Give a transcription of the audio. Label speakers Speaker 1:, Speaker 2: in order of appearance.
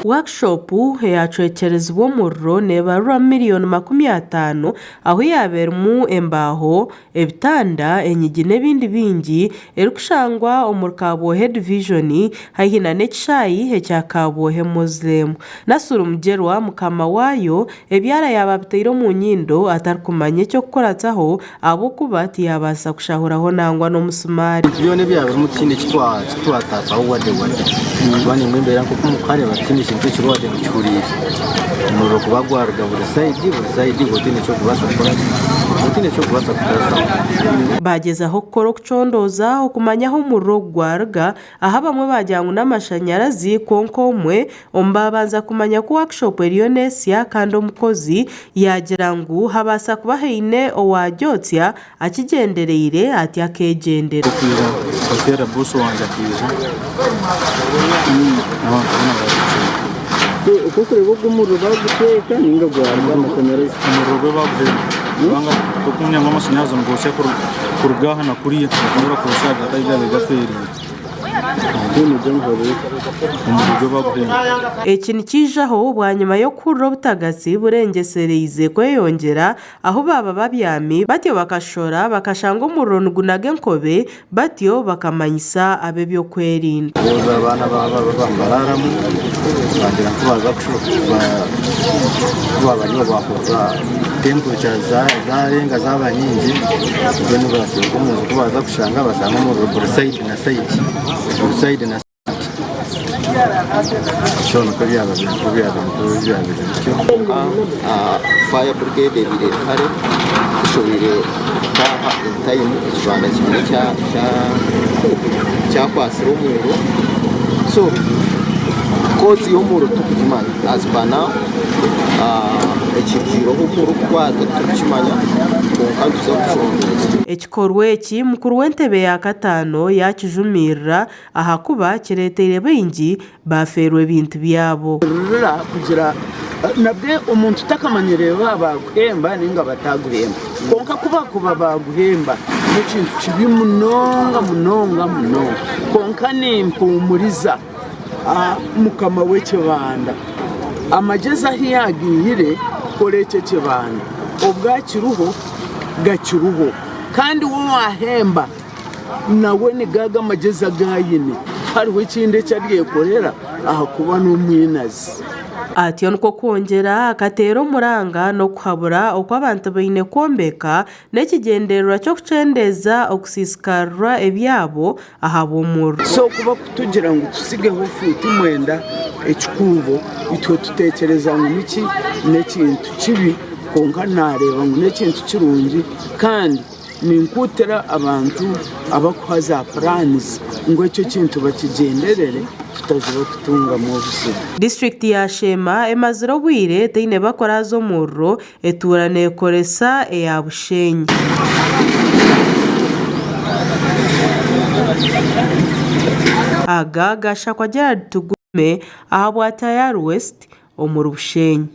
Speaker 1: workshop yacwekerezwa umuriro nebarura miliyoni 50 aho yabermu embaho ebitanda enyigi n'ebindi bingi erikushangwa omuri Kabohe division hahina n'ekishayi ekya Kabohe Muslim Nasuru Mugerwa mukama wayo ebyara yaba biteire mu nyindo atarikumanya icyo kukorataho abo kuba tiyabasa kushahuraho nangwa n'omusumari
Speaker 2: byone byaba mu kindi kitwatasa wade bani mwembera nko kumukare bakindi kintu kirwade mucyuriye umuriro kubagwarga buri side gotine cyo kubasa gukora
Speaker 1: bagezaho koro kucondoza okumanyaho umuriro gwarga aha bamwe bajyanywe n'amashanyarazi konkomwe ombabanza kumanya ko workshop eriyo nesya kandi omukozi yagira ngo habasa kuba heine owajotsya akigendereire ati akegendera
Speaker 2: kotera buso wanja kiza
Speaker 3: ukukure bugumuru baguteka ninga gwarga amashanyarazi
Speaker 2: umuriro babuze banga kukumya amashanyarazi ngose kurugaha na kuriya ngora kurushaga kayija begaferi
Speaker 1: Eki nikijaho bwanyuma yo kurura obutagasi burengesereize kweyongera aho baba babyami batyo bakashora bakashanga umuriro nugunage nkobe batyo bakamanyisa abe byo kwerinda
Speaker 2: abana bambararamu bagira ko baza kuba bakoza temperature zarenga zabanyingi bene barasubira mu nzu kubaza kushanga basanga umuriro side na side
Speaker 4: fire brigade birehare dushobore taha time ikibanda kimwe cya kwasira umuriro so kozi y'umuriro tukimanya azbana ekijiro umuriro kwata tukimanya kandi tuzakushondeza
Speaker 1: ekikorwa eki mukuru w'entebe ya katano yakijumirira ahakuba kireteire bingi baferwe ebintu byabo
Speaker 3: kugira nabwe umuntu utakamanyereye baguhemba ninga bataguhemba konka kuba baguhemba n'ikintu kibi munonga konka nimpumuriza mukama w'ekibanda amagezi aho yagiyire kora icyo kibanda ubwakiruho gakiruho kandi wowe wahemba nawe ni gaga amagezi agayine hariho ikindi cyaryekorera aha kuba n'umwinazi
Speaker 1: ati nko kongera akatero muranga no kuhabura uko abantu baine kombeka n'ekigenderera cyo kucendeza okusisikarura ebyabo ahabumuru
Speaker 3: so kuba kutugira ngo tusigeho futi mwenda ekikubo itwe tutekereza ngo niki n'ekintu kibi konka nareba ngo n'ekintu kirungi kandi ninkutera abantu abakuhaza plans ngo icyo kintu bakigenderere tutaziba tutunga mu busiga
Speaker 1: district ya Shema emaziro bwire teine bakora zo murro eturane koresa ya Bushenyi aga gashakwa Gerard Tugume ahabwa Tayar West omuru Bushenyi